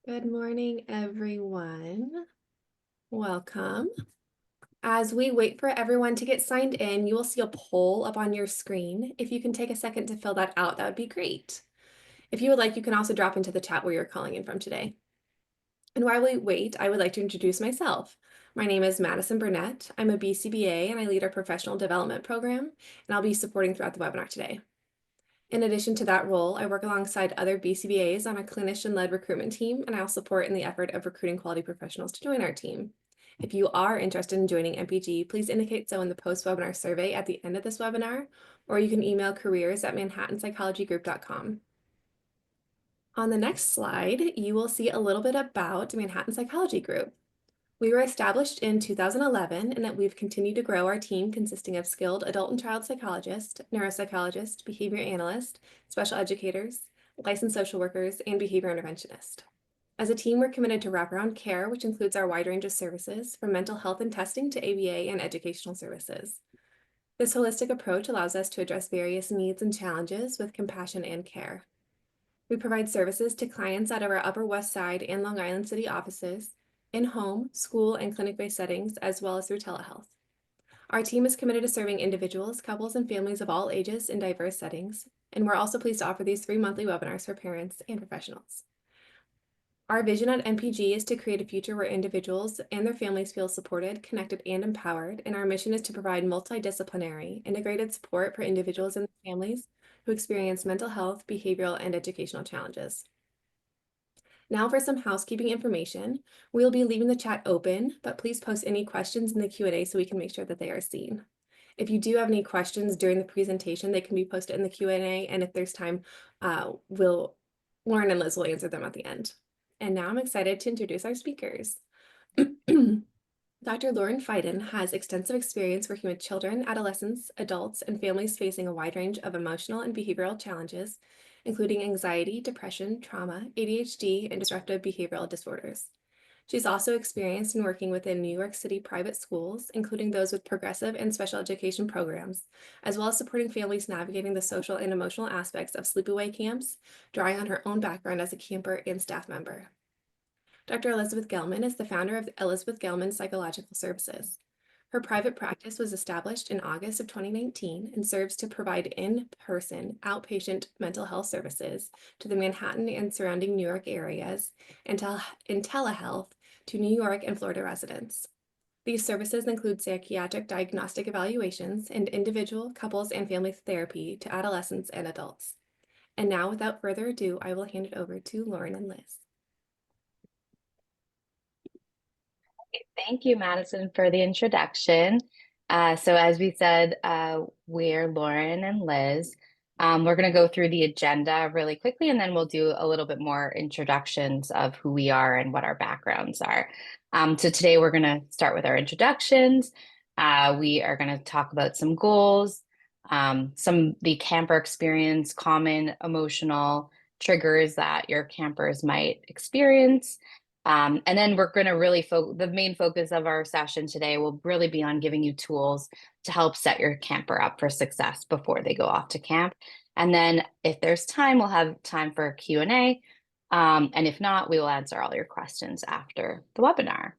Good morning, everyone. Welcome. As we wait for everyone to get signed in, you will see a poll up on your screen. If you can take a second to fill that out, that would be great. If you would like, you can also drop into the chat where you're calling in from today. And while we wait, I would like to introduce myself. My name is Madison Burnett. I'm a BCBA and I lead our professional development program, and I'll be supporting throughout the webinar today. In addition to that role, I work alongside other BCBAs on a clinician-led recruitment team, and I'll support in the effort of recruiting quality professionals to join our team. If you are interested in joining MPG, please indicate so in the post-webinar survey at the end of this webinar, or you can email careers@manhattanpsychologygroup.com. On the next slide, you will see a little bit about Manhattan Psychology Group. We were established in 2011, and that we've continued to grow our team consisting of skilled adult and child psychologists, neuropsychologists, behavior analysts, special educators, licensed social workers, and behavior interventionists. As a team, we're committed to wraparound care, which includes our wide range of services from mental health and testing to ABA and educational services. This holistic approach allows us to address various needs and challenges with compassion and care. We provide services to clients out of our Upper West Side and Long Island City offices, in-home, school, and clinic-based settings, as well as through telehealth. Our team is committed to serving individuals, couples, and families of all ages in diverse settings, and we're also pleased to offer these 3 monthly webinars for parents and professionals. Our vision at MPG is to create a future where individuals and their families feel supported, connected, and empowered, and our mission is to provide multidisciplinary, integrated support for individuals and families who experience mental health, behavioral, and educational challenges. Now for some housekeeping information. We'll be leaving the chat open, but please post any questions in the Q&A so we can make sure that they are seen. If you do have any questions during the presentation, they can be posted in the Q&A, and if there's time, Lauren and Liz will answer them at the end. And now I'm excited to introduce our speakers. Dr. Lauren Feiden has extensive experience working with children, adolescents, adults, and families facing a wide range of emotional and behavioral challenges, including anxiety, depression, trauma, ADHD, and disruptive behavioral disorders. She's also experienced in working within New York City private schools, including those with progressive and special education programs, as well as supporting families navigating the social and emotional aspects of sleepaway camps, drawing on her own background as a camper and staff member. Dr. Elizabeth Gellman is the founder of Elizabeth Gellman Psychological Services. Her private practice was established in August of 2019 and serves to provide in-person outpatient mental health services to the Manhattan and surrounding New York areas and in telehealth to New York and Florida residents. These services include psychiatric diagnostic evaluations and individual, couples, and family therapy to adolescents and adults. And now, without further ado, I will hand it over to Lauren and Liz. Thank you, Madison, for the introduction. So as we said, we're Lauren and Liz. We're going to go through the agenda really quickly, and then we'll do a little bit more introductions of who we are and what our backgrounds are. So today we're going to start with our introductions. We are going to talk about some goals, the camper experience, common emotional triggers that your campers might experience. And then we're going to really the main focus of our session today will really be on giving you tools to help set your camper up for success before they go off to camp. And then if there's time, we'll have time for a Q&A. And if not, we will answer all your questions after the webinar.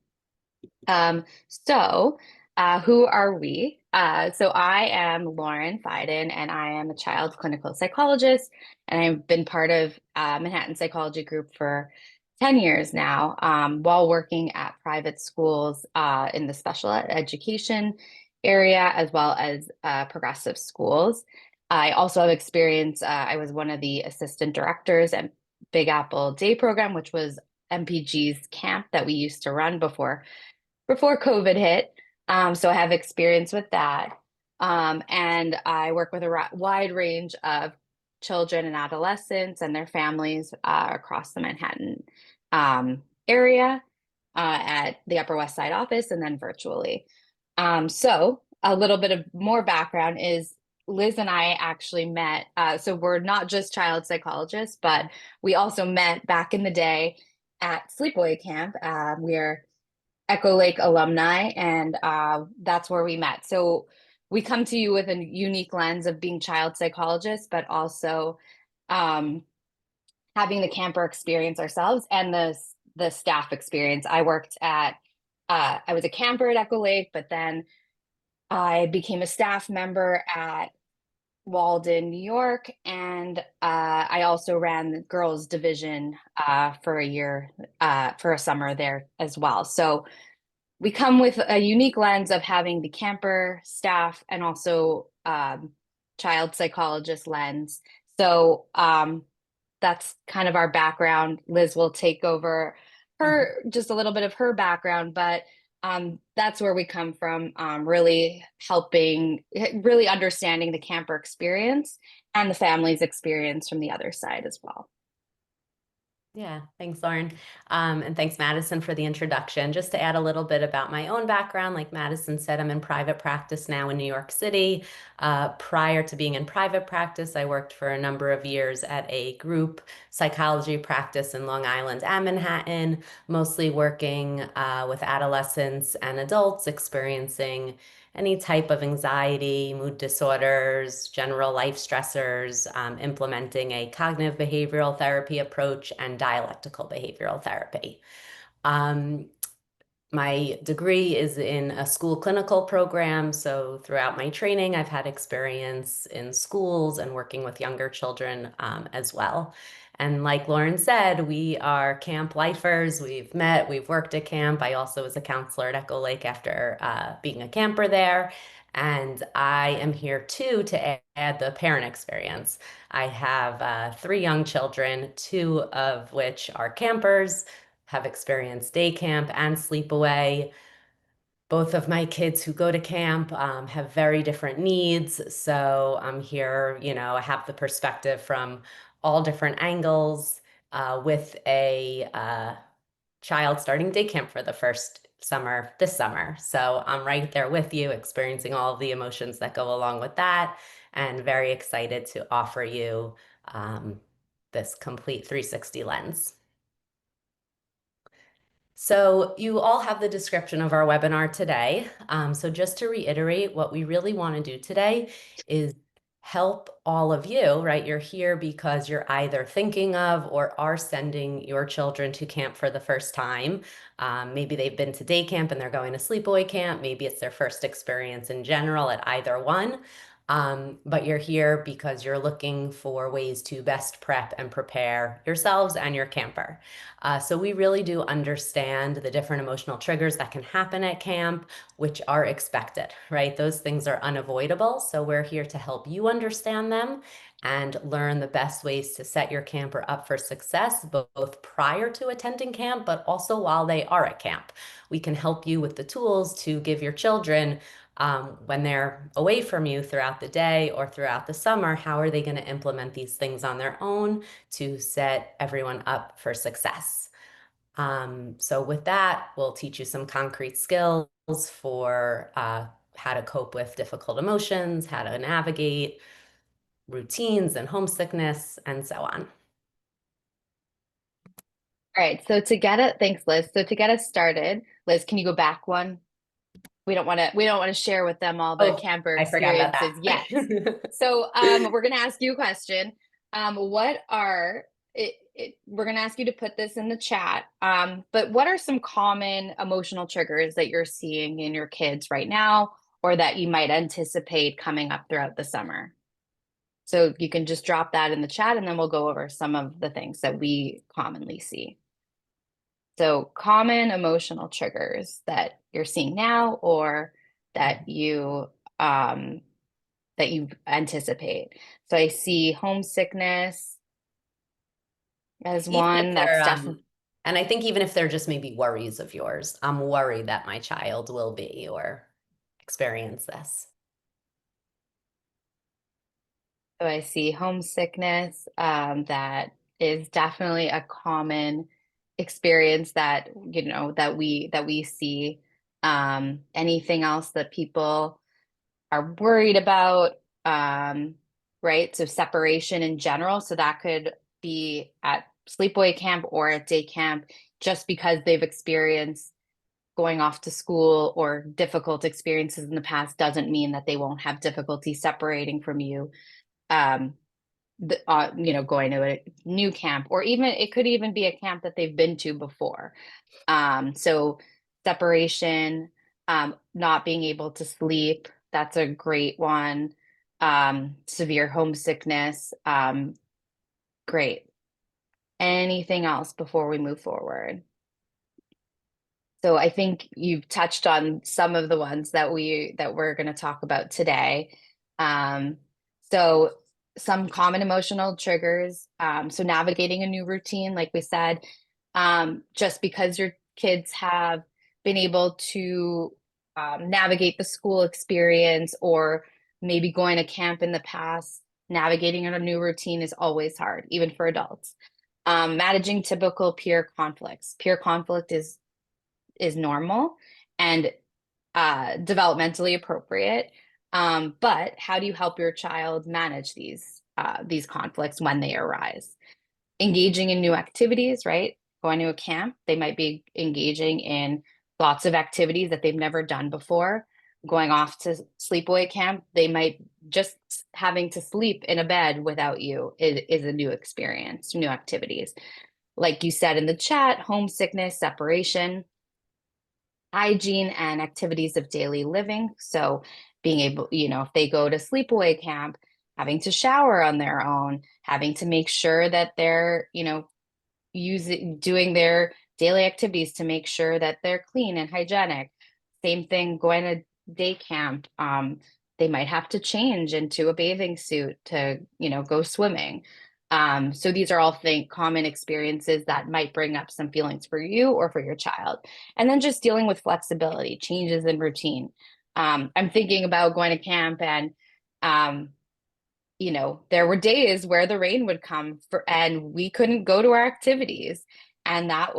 Who are we? So I am Lauren Feiden, and I am a child clinical psychologist, and I've been part of Manhattan Psychology Group for 10 years now, while working at private schools in the special education area, as well as progressive schools. I also have experience, I was one of the assistant directors at Big Apple Day Program, which was MPG's camp that we used to run before COVID hit. So I have experience with that. And I work with a wide range of children and adolescents and their families across the Manhattan area at the Upper West Side office and then virtually. So a little bit of more background is Liz and I actually met. So we're not just child psychologists, but we also met back in the day at Sleepaway Camp. We're Echo Lake alumni, and that's where we met. So we come to you with a unique lens of being child psychologists, but also having the camper experience ourselves and the the staff experience. I was a camper at Echo Lake, but then I became a staff member at Walden, New York, and I also ran the girls' division for a year, for a summer there as well. So we come with a unique lens of having the camper staff and also child psychologist lens. So that's kind of our background. Liz will take over her just a little bit of her background, but that's where we come from, really helping, really understanding the camper experience and the family's experience from the other side as well. Yeah, thanks, Lauren. And thanks, Madison, for the introduction. Just to add a little bit about my own background, like Madison said, I'm in private practice now in New York City. Prior to being in private practice, I worked for a number of years at a group psychology practice in Long Island and Manhattan, mostly working with adolescents and adults experiencing any type of anxiety, mood disorders, general life stressors, implementing a cognitive behavioral therapy approach and dialectical behavioral therapy. Um, my degree is in a school clinical program, so throughout my training, I've had experience in schools and working with younger children as well. And like Lauren said, we are camp lifers. We've met, we've worked at camp. I also was a counselor at Echo Lake after being a camper there. And I am here too to add the parent experience. I have three young children, two of which are campers, have experienced day camp and sleepaway. Both of my kids who go to camp have very different needs. So I'm here, I have the perspective from all different angles with a child starting day camp for the first summer this summer. So I'm right there with you, experiencing all of the emotions that go along with that, and very excited to offer you this complete 360 lens. So you all have the description of our webinar today. So just to reiterate, what we really want to do today is help all of you, right? You're here because you're either thinking of or are sending your children to camp for the first time. Maybe they've been to day camp and they're going to sleepaway camp. Maybe it's their first experience in general at either one. But you're here because you're looking for ways to best prep and prepare yourselves and your camper. So we really do understand the different emotional triggers that can happen at camp, which are expected, right? Those things are unavoidable. So we're here to help you understand them and learn the best ways to set your camper up for success, both prior to attending camp, but also while they are at camp. We can help you with the tools to give your children when they're away from you throughout the day or throughout the summer. How are they going to implement these things on their own to set everyone up for success? So with that, we'll teach you some concrete skills for how to cope with difficult emotions, how to navigate routines and homesickness, and so on. All right, so thanks, Liz. So to get us started, Liz, can you go back one? We don't want to share with them all the Oh, camper I forgot about experiences yet. that. So we're going to ask you a question. We're going to ask you to put this in the chat. But what are some common emotional triggers that you're seeing in your kids right now, or that you might anticipate coming up throughout the summer? So you can just drop that in the chat, and then we'll go over some of the things that we commonly see. So common emotional triggers that you're seeing now, or that um, you anticipate. So I see homesickness as Even if one. That's they're, definitely. and I think even if they're just maybe worries of yours, I'm worried that my child will be or experience this. So I see homesickness. That is definitely a common experience that that we see. Anything else that people are worried about, right? So separation in general. So that could be at sleepaway camp or at day camp, just because they've experienced going off to school or difficult experiences in the past doesn't mean that they won't have difficulty separating from you. Um, going to a new camp, or even it could even be a camp that they've been to before. So separation, not being able to sleep, that's a great one. Severe homesickness, great. Anything else before we move forward? So I think you've touched on some of the ones that we're going to talk about today. Um, so some common emotional triggers. So navigating a new routine, like we said, just because your kids have been able to navigate the school experience, or maybe going to camp in the past, navigating a new routine is always hard, even for adults. Managing typical peer conflicts. Peer conflict is normal and developmentally appropriate. But how do you help your child manage these conflicts when they arise? Engaging in new activities, right? Going to a camp, they might be engaging in lots of activities that they've never done before. Going off to sleepaway camp, they might just having to sleep in a bed without you is a new experience, new activities. Like you said in the chat, homesickness, separation, hygiene and activities of daily living. So being able, if they go to sleepaway camp, having to shower on their own, having to make sure that they're, doing their daily activities to make sure that they're clean and hygienic. Same thing going to day camp. They might have to change into a bathing suit to, go swimming. So these are all common experiences that might bring up some feelings for you or for your child. And then just dealing with flexibility, changes in routine. I'm thinking about going to camp, and there were days where the rain would come and we couldn't go to our activities. And that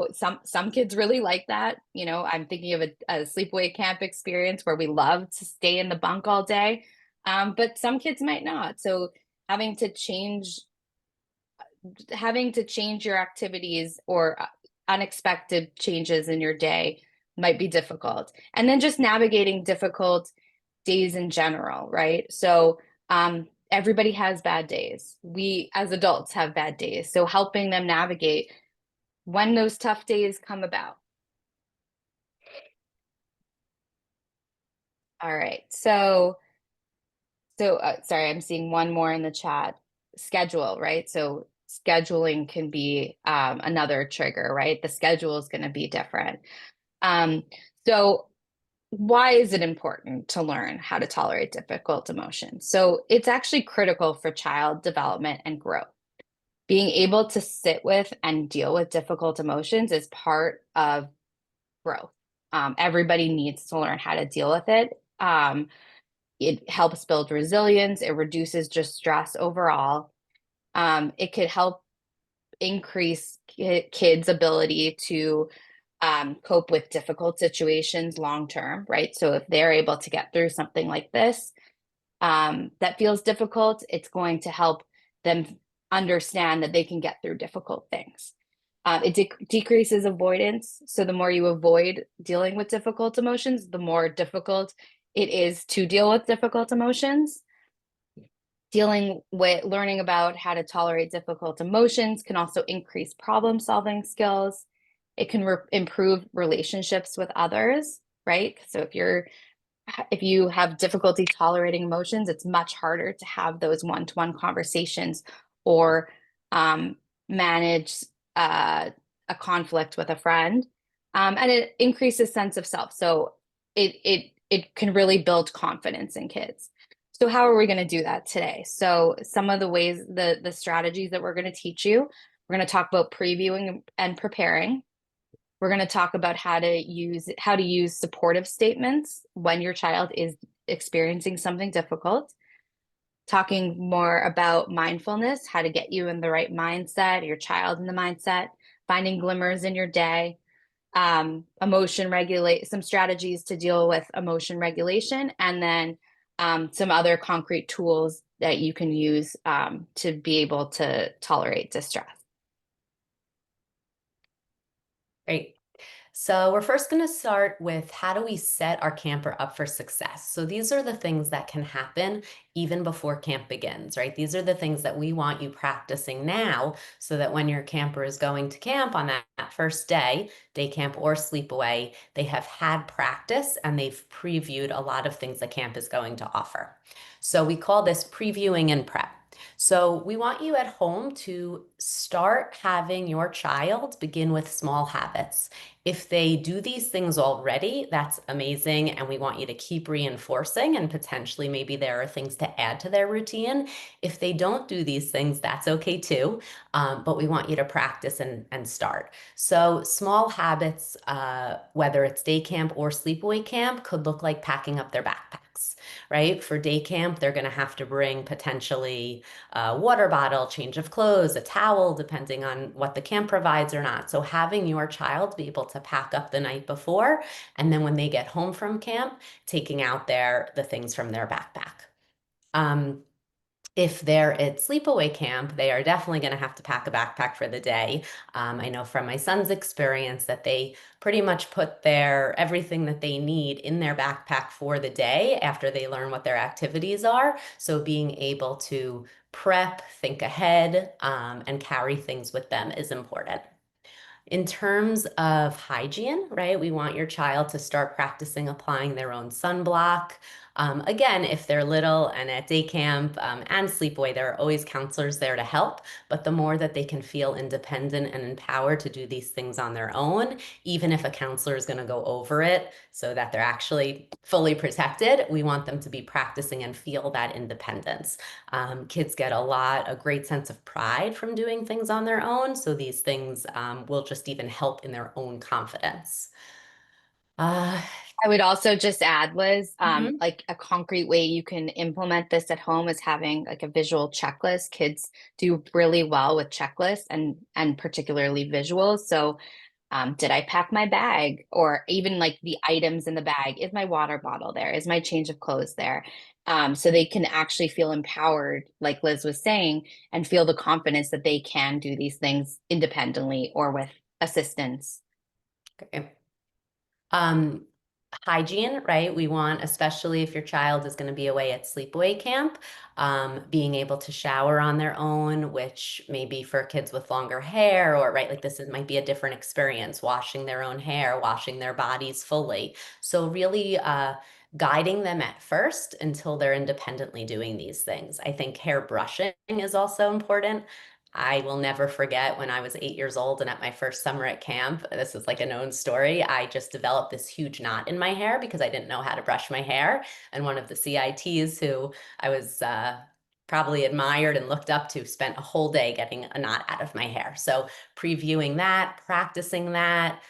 some kids really like that. I'm thinking of a sleepaway camp experience where we love to stay in the bunk all day. But some kids might not. So having to change your activities, or unexpected changes in your day, might be difficult. And then just navigating difficult days in general, right? So everybody has bad days. We as adults have bad days. So helping them navigate when those tough days come about. All right. So sorry, I'm seeing one more in the chat. Schedule, right? So scheduling can be another trigger, right? The schedule is going to be different. So why is it important to learn how to tolerate difficult emotions? So it's actually critical for child development and growth. Being able to sit with and deal with difficult emotions is part of growth. Everybody needs to learn how to deal with it. It helps build resilience. It reduces just stress overall. It could help increase kids' ability to cope with difficult situations long term, right? So if they're able to get through something like this that feels difficult, it's going to help them understand that they can get through difficult things. It decreases avoidance. So the more you avoid dealing with difficult emotions, the more difficult it is to deal with difficult emotions. Learning about how to tolerate difficult emotions can also increase problem solving skills. It can improve relationships with others, right? So if you have difficulty tolerating emotions, it's much harder to have those one-to-one conversations, or manage a conflict with a friend. And it increases sense of self. So it can really build confidence in kids. So how are we going to do that today? So some of the ways, the strategies that we're going to teach you, we're going to talk about previewing and preparing. We're going to talk about how to use supportive statements when your child is experiencing something difficult. Talking more about mindfulness, how to get you in the right mindset, your child in the mindset, finding glimmers in your day, some strategies to deal with emotion regulation, and then some other concrete tools that you can use to be able to tolerate distress. Great. So we're first going to start with how do we set our camper up for success? So these are the things that can happen even before camp begins, right? These are the things that we want you practicing now so that when your camper is going to camp on that first day camp or sleepaway, they have had practice and they've previewed a lot of things that camp is going to offer. So we call this previewing and prep. So we want you at home to start having your child begin with small habits. If they do these things already, that's amazing. And we want you to keep reinforcing, and potentially maybe there are things to add to their routine. If they don't do these things, that's okay too. But we want you to practice and start. So small habits, whether it's day camp or sleepaway camp, could look like packing up their backpacks, right? For day camp, they're going to have to bring potentially a water bottle, change of clothes, a towel, depending on what the camp provides or not. So having your child be able to pack up the night before, and then when they get home from camp, taking out the things from their backpack. Um, if they're at sleepaway camp, they are definitely going to have to pack a backpack for the day. I know from my son's experience that they pretty much put their everything that they need in their backpack for the day after they learn what their activities are. So being able to prep, think ahead, and carry things with them is important. In terms of hygiene, right, we want your child to start practicing applying their own sunblock. Again, if they're little and at day camp and sleepaway, there are always counselors there to help. But the more that they can feel independent and empowered to do these things on their own, even if a counselor is going to go over it so that they're actually fully protected, we want them to be practicing and feel that independence. Kids get a great sense of pride from doing things on their own. So these things will just even help in their own confidence. Uh, I would also just add, Liz, Mhm. like a concrete way you can implement this at home is having like a visual checklist. Kids do really well with checklists and particularly visuals. So did I pack my bag? Or even like the items in the bag. Is my water bottle there? Is my change of clothes there? So they can actually feel empowered, like Liz was saying, and feel the confidence that they can do these things independently or with assistance. okay. Um, Hygiene, right? We want, especially if your child is going to be away at sleepaway camp, being able to shower on their own, which maybe for kids with longer hair or right, like might be a different experience, washing their own hair, washing their bodies fully. So really guiding them at first until they're independently doing these things. I think hair brushing is also important. I will never forget when I was 8 years old and at my first summer at camp. This is like a known story. I just developed this huge knot in my hair because I didn't know how to brush my hair. And one of the CITs who I was probably admired and looked up to spent a whole day getting a knot out of my hair. So previewing that, practicing that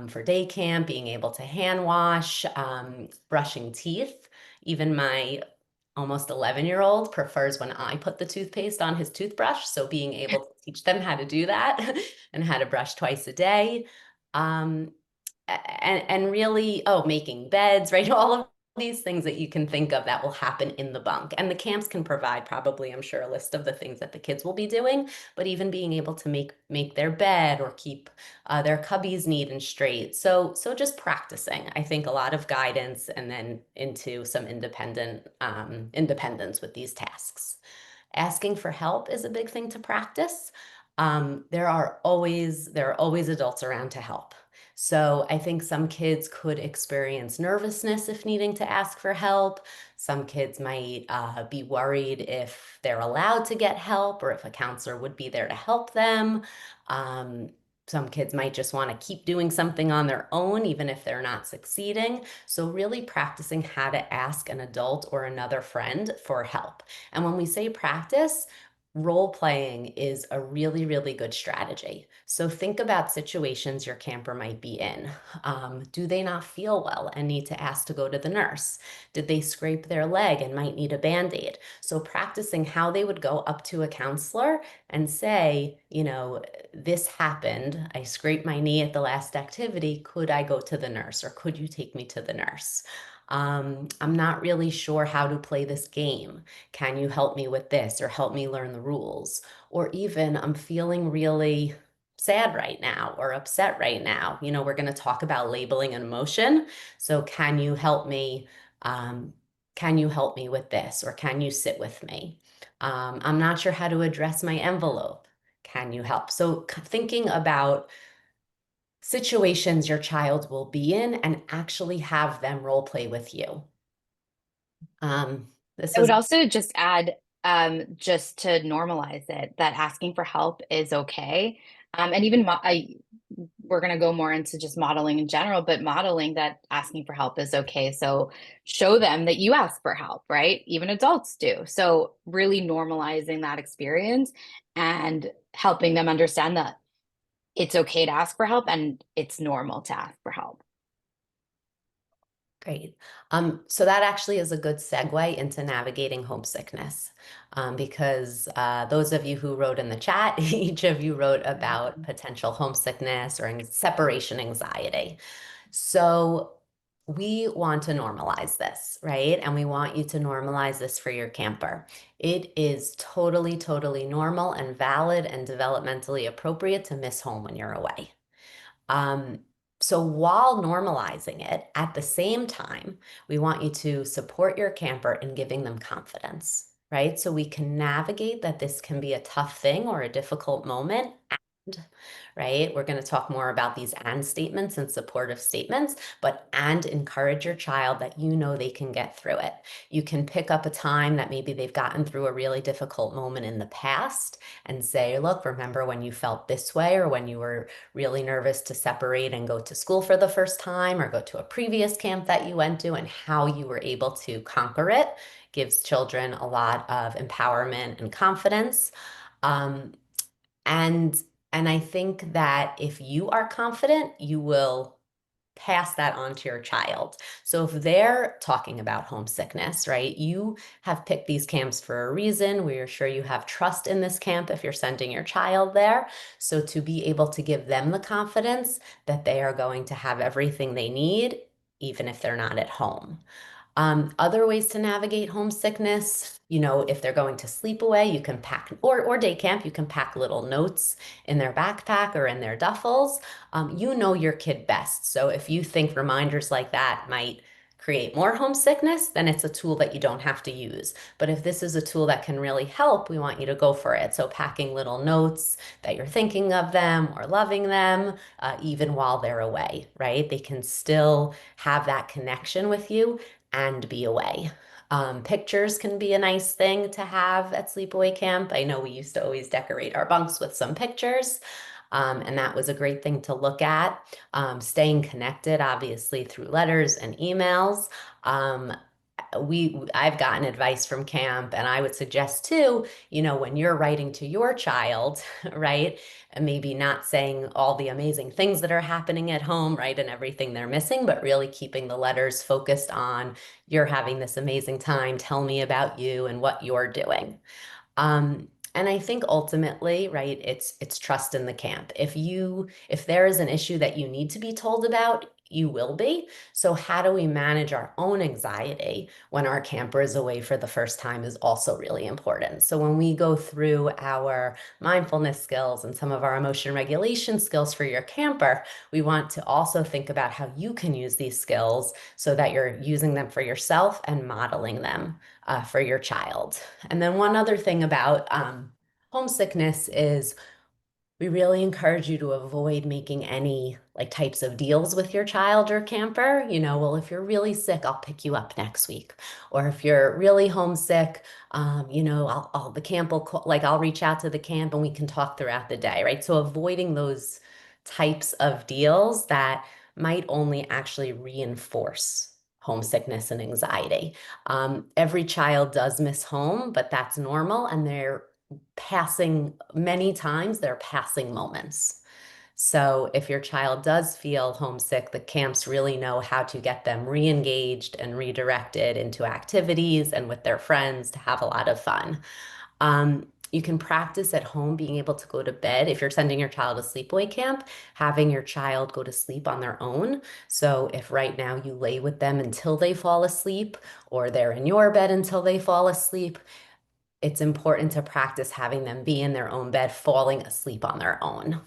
for day camp, being able to hand wash, brushing teeth. Even my almost 11-year-old prefers when I put the toothpaste on his toothbrush. So being able to teach them how to do that and how to brush twice a day. Um, and really, making beds, right? All of these things that you can think of that will happen in the bunk. And the camps can provide probably, I'm sure, a list of the things that the kids will be doing, but even being able to make their bed or keep their cubbies neat and straight. So just practicing. I think a lot of guidance and then into some independence with these tasks. Asking for help is a big thing to practice. There are always adults around to help. So I think some kids could experience nervousness if needing to ask for help. Some kids might be worried if they're allowed to get help or if a counselor would be there to help them. Um, some kids might just want to keep doing something on their own, even if they're not succeeding. So really practicing how to ask an adult or another friend for help. And when we say practice, role playing is a really, really good strategy. So think about situations your camper might be in. Do they not feel well and need to ask to go to the nurse? Did they scrape their leg and might need a band-aid? So practicing how they would go up to a counselor and say, this happened. I scraped my knee at the last activity. Could I go to the nurse or could you take me to the nurse? I'm not really sure how to play this game. Can you help me with this or help me learn the rules? Or even I'm feeling really sad right now or upset right now. You know, we're going to talk about labeling an emotion. So can you help me? Um, can you help me with this? Or can you sit with me? I'm not sure how to address my envelope. Can you help? So thinking about situations your child will be in and actually have them role play with you. This I is would also just add, just to normalize it, that asking for help is okay. And even we're going to go more into just modeling in general, but modeling that asking for help is okay. So show them that you ask for help, right? Even adults do. So really normalizing that experience and helping them understand that it's okay to ask for help and it's normal to ask for help. great. So that actually is a good segue into navigating homesickness, because those of you who wrote in the chat, each of you wrote about potential homesickness or separation anxiety. So we want to normalize this, right? And we want you to normalize this for your camper. It is totally, totally normal and valid and developmentally appropriate to miss home when you're away. Um, so while normalizing it, at the same time, we want you to support your camper in giving them confidence, right? So we can navigate that this can be a tough thing or a difficult moment. And, right? We're going to talk more about these and statements and supportive statements, but and encourage your child that you know they can get through it. You can pick up a time that maybe they've gotten through a really difficult moment in the past and say, look, remember when you felt this way or when you were really nervous to separate and go to school for the first time or go to a previous camp that you went to and how you were able to conquer it gives children a lot of empowerment and confidence. Um, and and I think that if you are confident, you will pass that on to your child. So if they're talking about homesickness, right, you have picked these camps for a reason. We are sure you have trust in this camp if you're sending your child there. So to be able to give them the confidence that they are going to have everything they need, even if they're not at home. Other ways to navigate homesickness, you know, if they're going to sleepaway, you can pack, or day camp, you can pack little notes in their backpack or in their duffels. You know your kid best. So if you think reminders like that might create more homesickness, then it's a tool that you don't have to use. But if this is a tool that can really help, we want you to go for it. So packing little notes that you're thinking of them or loving them, even while they're away, right? They can still have that connection with you and be away. Pictures can be a nice thing to have at sleepaway camp. I know we used to always decorate our bunks with some pictures, and that was a great thing to look at. Staying connected, obviously, through letters and emails. Um, I've gotten advice from camp, and I would suggest too, you know, when you're writing to your child, right, and maybe not saying all the amazing things that are happening at home, right, and everything they're missing, but really keeping the letters focused on you're having this amazing time, tell me about you and what you're doing. And I think ultimately, right, it's trust in the camp. If there is an issue that you need to be told about, you will be. So how do we manage our own anxiety when our camper is away for the first time is also really important. So when we go through our mindfulness skills and some of our emotion regulation skills for your camper, we want to also think about how you can use these skills so that you're using them for yourself and modeling them for your child. And then one other thing about homesickness is we really encourage you to avoid making any like types of deals with your child or camper. You know, well, if you're really sick, I'll pick you up next week. Or if you're really homesick, you know, the camp will call, like I'll reach out to the camp and we can talk throughout the day, right? So avoiding those types of deals that might only actually reinforce homesickness and anxiety. Every child does miss home, but that's normal, and many times they're passing moments. So if your child does feel homesick, the camps really know how to get them re-engaged and redirected into activities and with their friends to have a lot of fun. You can practice at home being able to go to bed. If you're sending your child to sleepaway camp, having your child go to sleep on their own. So if right now you lay with them until they fall asleep, or they're in your bed until they fall asleep, it's important to practice having them be in their own bed, falling asleep on their own.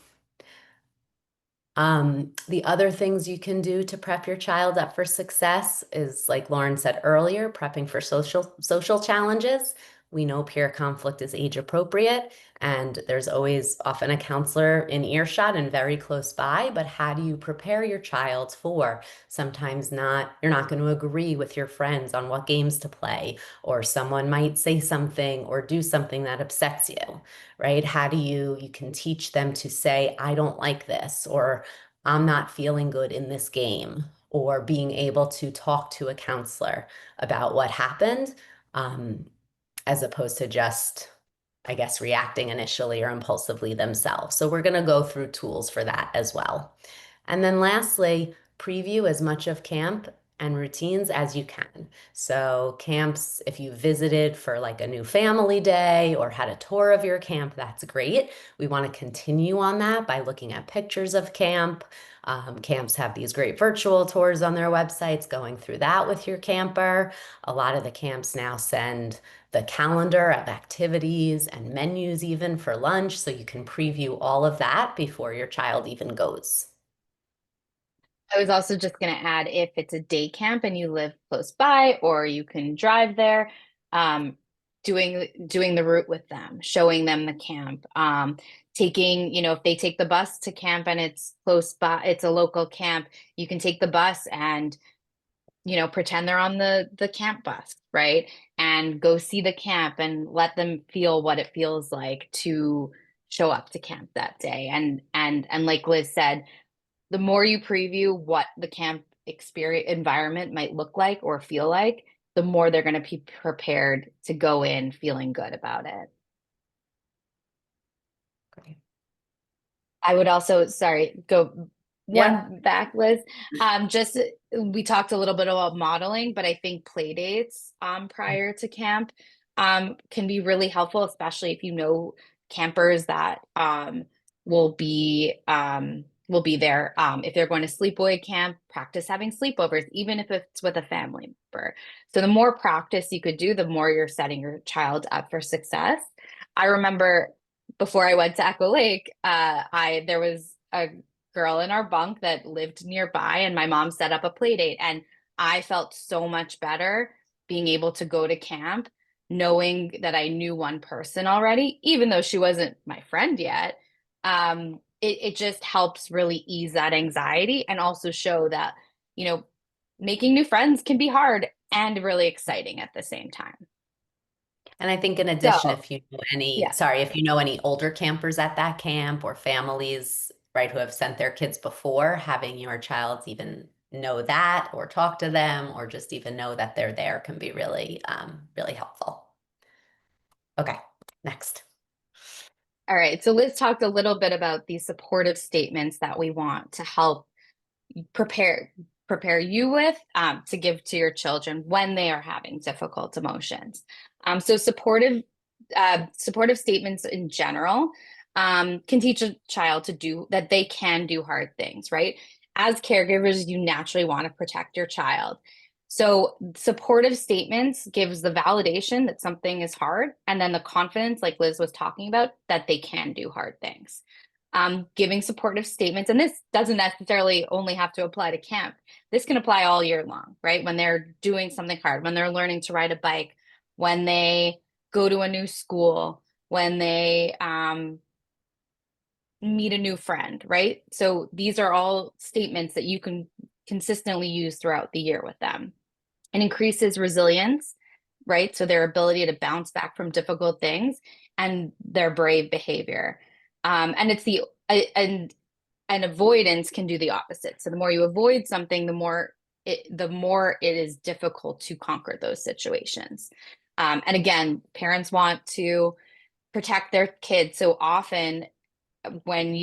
The other things you can do to prep your child up for success is, like Lauren said earlier, prepping for social challenges. We know peer conflict is age appropriate, and there's always often a counselor in earshot and very close by. But how do you prepare your child for sometimes you're not going to agree with your friends on what games to play, or someone might say something or do something that upsets you, right? How do you can teach them to say, I don't like this, or I'm not feeling good in this game, or being able to talk to a counselor about what happened, um, as opposed to just, I guess, reacting initially or impulsively themselves. So we're going to go through tools for that as well. And then lastly, preview as much of camp and routines as you can. So camps, if you visited for like a new family day or had a tour of your camp, that's great. We want to continue on that by looking at pictures of camp. Camps have these great virtual tours on their websites, going through that with your camper. A lot of the camps now send the calendar of activities and menus even for lunch, so you can preview all of that before your child even goes. I was also just going to add, if it's a day camp and you live close by, or you can drive there, um, doing the route with them, showing them the camp, taking, if they take the bus to camp and it's close by, it's a local camp, you can take the bus and pretend they're on the camp bus, right? And go see the camp and let them feel what it feels like to show up to camp that day. And like Liz said, the more you preview what the camp experience environment might look like or feel like, the more they're going to be prepared to go in feeling good about it. Great. I would also, sorry, go Yeah. one back, Liz. Just we talked a little bit about modeling, but I think play dates prior to camp can be really helpful, especially if you know campers that will be there. If they're going to sleepaway camp, practice having sleepovers, even if it's with a family member. So the more practice you could do, the more you're setting your child up for success. I remember before I went to Echo Lake, there was a girl in our bunk that lived nearby, and my mom set up a play date, and I felt so much better being able to go to camp, knowing that I knew one person already, even though she wasn't my friend yet. It just helps really ease that anxiety and also show that, making new friends can be hard and really exciting at the same time. And I think in addition, So, if you know any, yeah. sorry, if you know any older campers at that camp or families, right, who have sent their kids before, having your child even know that or talk to them or just even know that they're there can be really, really helpful. Okay, next. All right. So Liz talked a little bit about these supportive statements that we want to help prepare you with to give to your children when they are having difficult emotions. So supportive statements in general can teach a child to do that. They can do hard things, right? As caregivers, you naturally want to protect your child. So supportive statements gives the validation that something is hard, and then the confidence, like Liz was talking about, that they can do hard things. Giving supportive statements, and this doesn't necessarily only have to apply to camp. This can apply all year long, right? When they're doing something hard, when they're learning to ride a bike, when they go to a new school, when they meet a new friend, right? So these are all statements that you can consistently use throughout the year with them. It increases resilience, right? So their ability to bounce back from difficult things and their brave behavior. And it's and avoidance can do the opposite. So the more you avoid something, the more it is difficult to conquer those situations. And again, parents want to protect their kids. So often when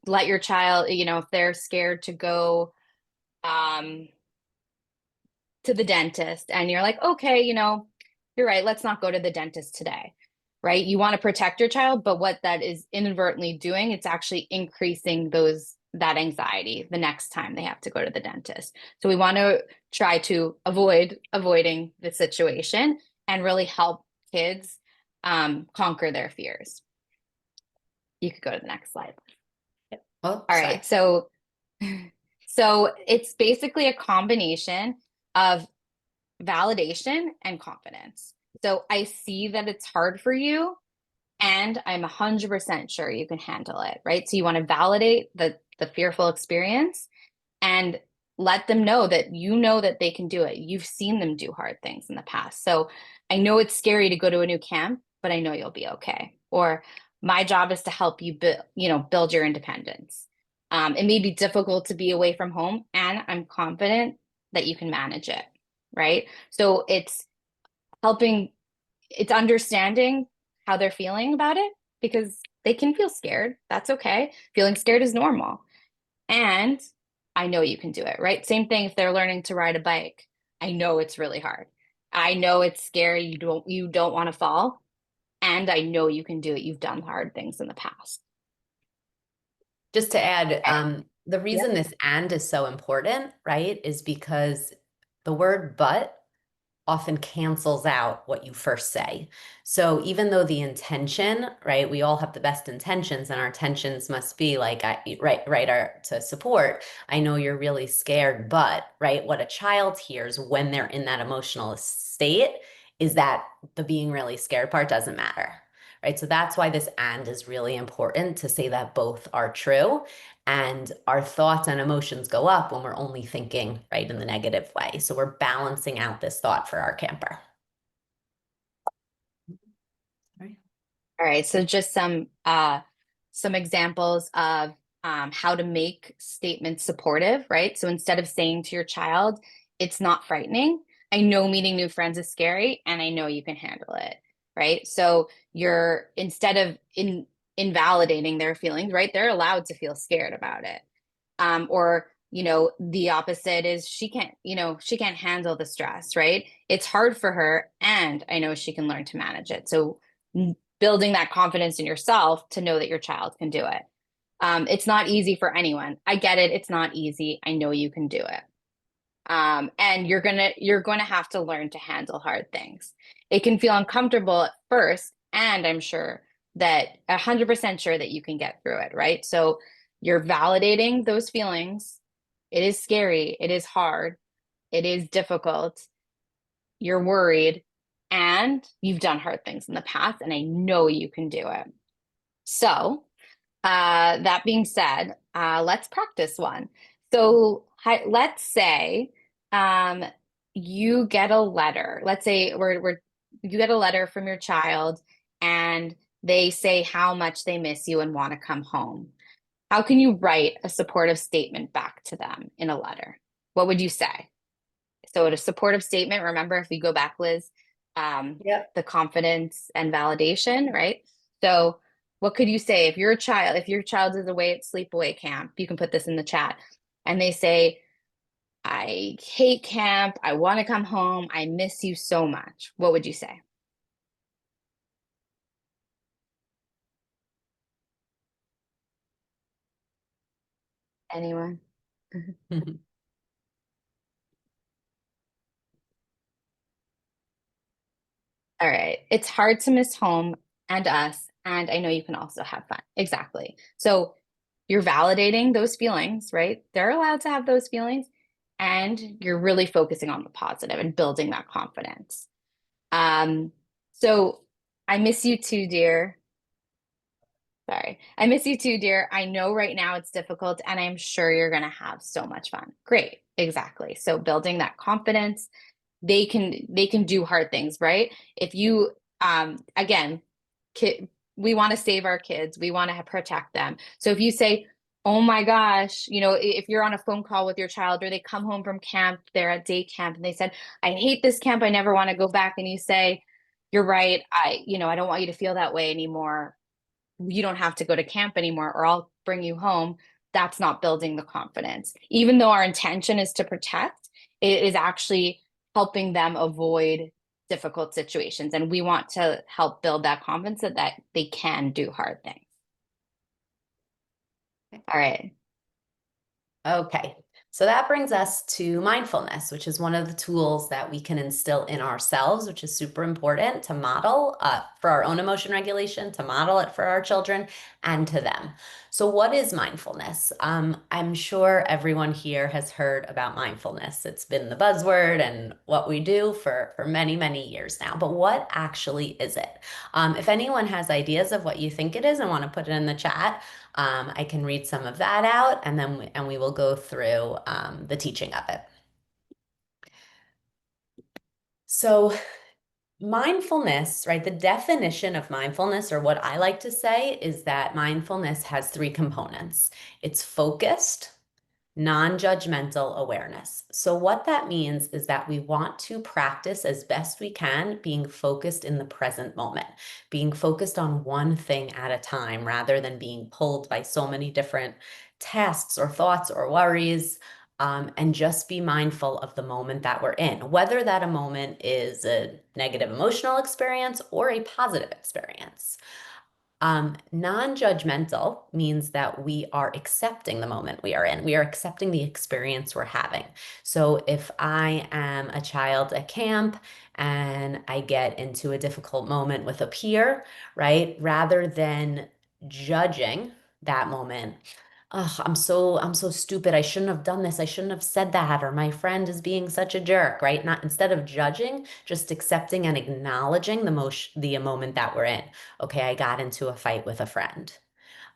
let your child, if they're scared to go um, to the dentist and you're like, okay, you're right, let's not go to the dentist today, right? You want to protect your child, but what that is inadvertently doing, it's actually increasing that anxiety the next time they have to go to the dentist. So we want to try to avoiding the situation and really help kids conquer their fears. You could go to the next slide. Oh, All sorry. right. So it's basically a combination of validation and confidence. So I see that it's hard for you, and I'm 100% sure you can handle it, right? So you want to validate the fearful experience and let them know that they can do it. You've seen them do hard things in the past. So I know it's scary to go to a new camp, but I know you'll be okay. Or my job is to help you build your independence. It may be difficult to be away from home, and I'm confident that you can manage it, right? So helping, it's understanding how they're feeling about it, because they can feel scared. That's okay. Feeling scared is normal. And I know you can do it, right? Same thing if they're learning to ride a bike. I know it's really hard. I know it's scary. You don't want to fall. And I know you can do it. You've done hard things in the past. Just to add, Okay. the Yep. reason this and is so important, right, is because the word but often cancels out what you first say. So even though the intention, right, we all have the best intentions, and our intentions must be like, right, are to support. I know you're really scared, but right, what a child hears when they're in that emotional state is that the being really scared part doesn't matter. Right. So that's why this and is really important, to say that both are true. And our thoughts and emotions go up when we're only thinking, right, in the negative way. So we're balancing out this thought for our camper. Right. All right. So just some examples of how to make statements supportive, right? So instead of saying to your child, it's not frightening, I know meeting new friends is scary, and I know you can handle it, right? So you're, instead of invalidating their feelings, right? They're allowed to feel scared about it. Or the opposite is, she can't handle the stress, right? It's hard for her, and I know she can learn to manage it. So building that confidence in yourself to know that your child can do it. It's not easy for anyone. I get it. It's not easy. I know you can do it. And you're gonna have to learn to handle hard things. It can feel uncomfortable at first, and I'm sure that 100% sure that you can get through it, right? So you're validating those feelings. It is scary. It is hard. It is difficult. You're worried, and you've done hard things in the past, and I know you can do it. So, that being said, let's practice one. So, let's say um, you get a letter. Let's say you get a letter from your child, and they say how much they miss you and want to come home. How can you write a supportive statement back to them in a letter? What would you say? So, a supportive statement, remember, if we go back, Liz, Yep. the confidence and validation, right? So, what could you say if your child is away at sleepaway camp? You can put this in the chat, and they say, I hate camp. I want to come home. I miss you so much. What would you say? Anyone? All right. It's hard to miss home and us, and I know you can also have fun. Exactly. So you're validating those feelings, right? They're allowed to have those feelings, and you're really focusing on the positive and building that confidence. Um, so I miss you too, dear. Sorry. I miss you too, dear. I know right now it's difficult, and I'm sure you're going to have so much fun. Great. Exactly. So building that confidence, they can do hard things, right? If you again, we want to save our kids, we want to protect them. So if you say, oh my gosh, if you're on a phone call with your child, or they come home from camp, they're at day camp, and they said, I hate this camp, I never want to go back, and you say, you're right, I don't want you to feel that way anymore, you don't have to go to camp anymore, or I'll bring you home. That's not building the confidence. Even though our intention is to protect, it is actually helping them avoid difficult situations. And we want to help build that confidence that they can do hard things. All right. Okay. So that brings us to mindfulness, which is one of the tools that we can instill in ourselves, which is super important to model for our own emotion regulation, to model it for our children and to them. So what is mindfulness? I'm sure everyone here has heard about mindfulness. It's been the buzzword and what we do for many, many years now. But what actually is it? If anyone has ideas of what you think it is and want to put it in the chat, I can read some of that out, and then we will go through the teaching of it. So mindfulness, right? The definition of mindfulness, or what I like to say, is that mindfulness has three components. It's focused, non-judgmental awareness. So what that means is that we want to practice as best we can being focused in the present moment, being focused on one thing at a time rather than being pulled by so many different tasks or thoughts or worries. And just be mindful of the moment that we're in, whether that a moment is a negative emotional experience or a positive experience. Non-judgmental means that we are accepting the moment we are in. We are accepting the experience we're having. So if I am a child at camp and I get into a difficult moment with a peer, right, rather than judging that moment, oh, I'm so stupid. I shouldn't have done this. I shouldn't have said that. Or my friend is being such a jerk, right? Not, instead of judging, just accepting and acknowledging the moment that we're in. Okay, I got into a fight with a friend.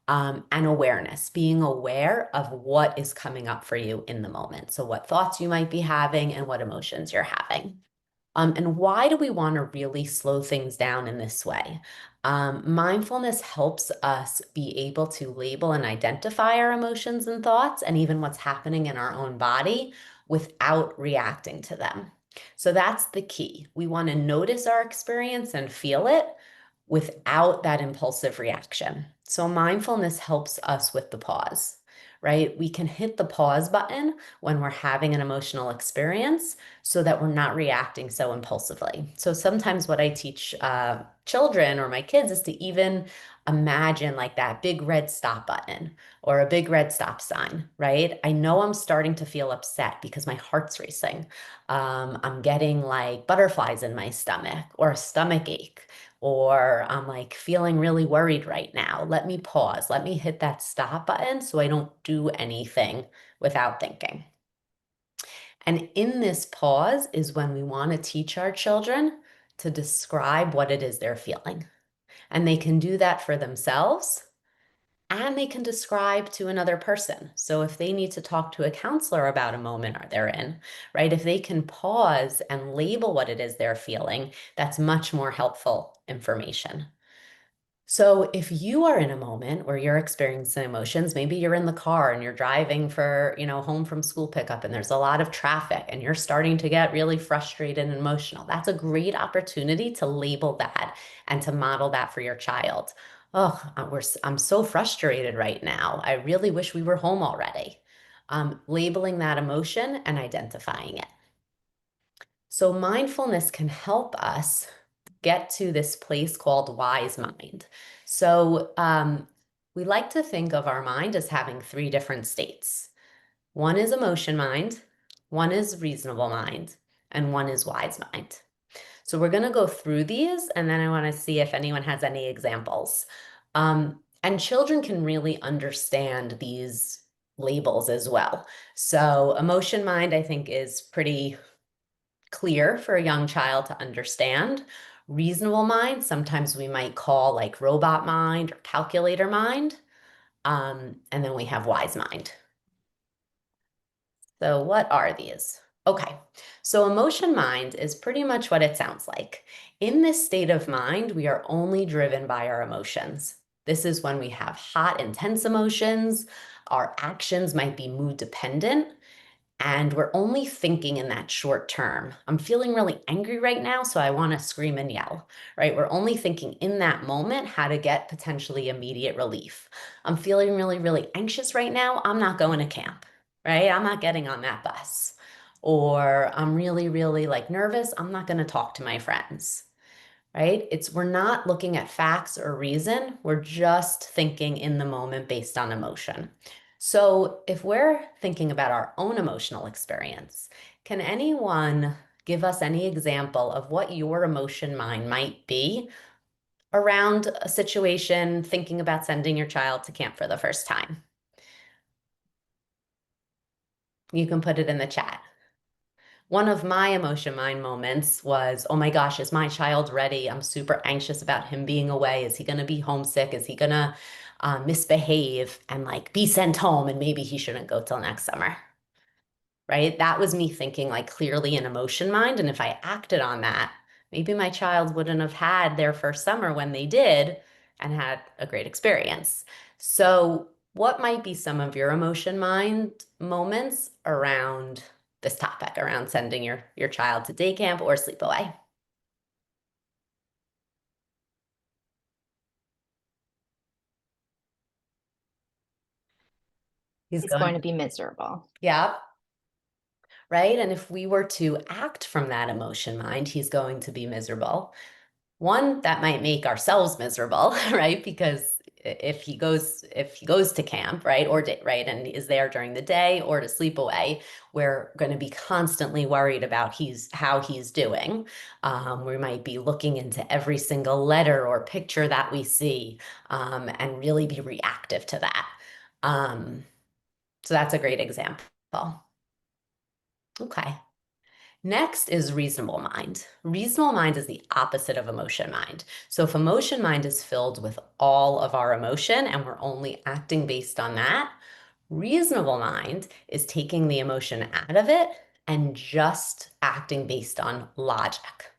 And awareness, being aware of what is coming up for you in the moment. So what thoughts you might be having and what emotions you're having. And why do we want to really slow things down in this way? Mindfulness helps us be able to label and identify our emotions and thoughts and even what's happening in our own body without reacting to them. So that's the key. We want to notice our experience and feel it without that impulsive reaction. So mindfulness helps us with the pause, right? We can hit the pause button when we're having an emotional experience so that we're not reacting so impulsively. So sometimes what I teach children or my kids is to even imagine like that big red stop button or a big red stop sign, right? I know I'm starting to feel upset because my heart's racing. I'm getting like butterflies in my stomach or a stomach ache, or I'm like feeling really worried right now. Let me pause. Let me hit that stop button so I don't do anything without thinking. And in this pause is when we want to teach our children to describe what it is they're feeling. And they can do that for themselves and they can describe to another person. So if they need to talk to a counselor about a moment they're in, right? If they can pause and label what it is they're feeling, that's much more helpful information. So if you are in a moment where you're experiencing emotions, maybe you're in the car and you're driving for, home from school pickup and there's a lot of traffic and you're starting to get really frustrated and emotional. That's a great opportunity to label that and to model that for your child. Oh, I'm so frustrated right now. I really wish we were home already. Labeling that emotion and identifying it. So mindfulness can help us get to this place called wise mind. So we like to think of our mind as having three different states. One is emotion mind, one is reasonable mind, and one is wise mind. So we're going to go through these, and then I want to see if anyone has any examples. And children can really understand these labels as well. So emotion mind, I think, is pretty clear for a young child to understand. Reasonable mind, sometimes we might call like robot mind or calculator mind. And then we have wise mind. So what are these? Okay, so emotion mind is pretty much what it sounds like. In this state of mind, we are only driven by our emotions. This is when we have hot, intense emotions. Our actions might be mood dependent. And we're only thinking in that short term. I'm feeling really angry right now, so I want to scream and yell, right? We're only thinking in that moment how to get potentially immediate relief. I'm feeling really, really anxious right now. I'm not going to camp, right? I'm not getting on that bus. Or I'm really, really like nervous. I'm not going to talk to my friends, right? We're not looking at facts or reason. We're just thinking in the moment based on emotion. So if we're thinking about our own emotional experience, can anyone give us any example of what your emotion mind might be around a situation, thinking about sending your child to camp for the first time? You can put it in the chat. One of my emotion mind moments was, oh my gosh, is my child ready? I'm super anxious about him being away. Is he going to be homesick? Is he going to misbehave and like be sent home and maybe he shouldn't go till next summer? Right? That was me thinking like clearly in emotion mind. And if I acted on that, maybe my child wouldn't have had their first summer when they did and had a great experience. So, what might be some of your emotion mind moments around this topic, around sending your child to day camp or sleepaway? He's It's going going, to be miserable. yeah, right. And if we were to act from that emotion mind, he's going to be miserable. One, that might make ourselves miserable, right? Because if he goes to camp, right, or right, and is there during the day or to sleep away, we're going to be constantly worried about how he's doing. We might be looking into every single letter or picture that we see, and really be reactive to that. So that's a great example. Okay. Next is reasonable mind. Reasonable mind is the opposite of emotion mind. So if emotion mind is filled with all of our emotion and we're only acting based on that, reasonable mind is taking the emotion out of it and just acting based on logic,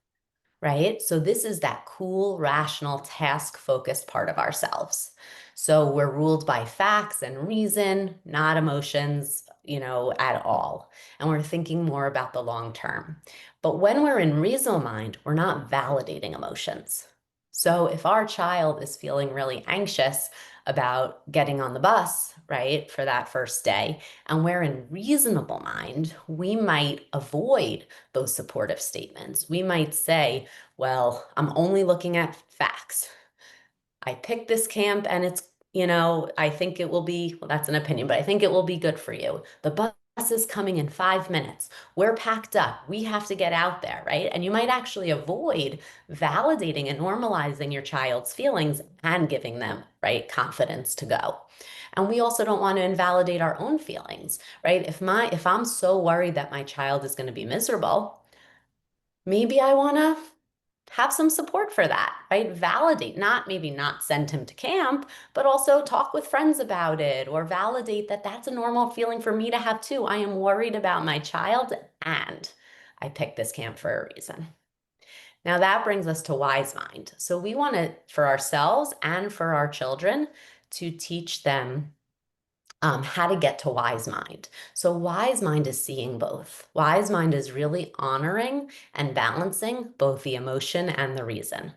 right? So this is that cool, rational, task-focused part of ourselves. So we're ruled by facts and reason, not emotions, at all. And we're thinking more about the long term. But when we're in reasonable mind, we're not validating emotions. So if our child is feeling really anxious about getting on the bus, right, for that first day, and we're in reasonable mind, we might avoid those supportive statements. We might say, well, I'm only looking at facts. I picked this camp and I think it will be, well, that's an opinion, but I think it will be good for you. The bus is coming in 5 minutes. We're packed up. We have to get out there, right? And you might actually avoid validating and normalizing your child's feelings and giving them, right, confidence to go. And we also don't want to invalidate our own feelings, right? If I'm so worried that my child is going to be miserable, maybe I want to have some support for that, right? Validate, maybe not send him to camp, but also talk with friends about it or validate that that's a normal feeling for me to have too. I am worried about my child and I picked this camp for a reason. Now that brings us to wise mind. So we want to, for ourselves and for our children, to teach them how to get to wise mind. So wise mind is seeing both. Wise mind is really honoring and balancing both the emotion and the reason,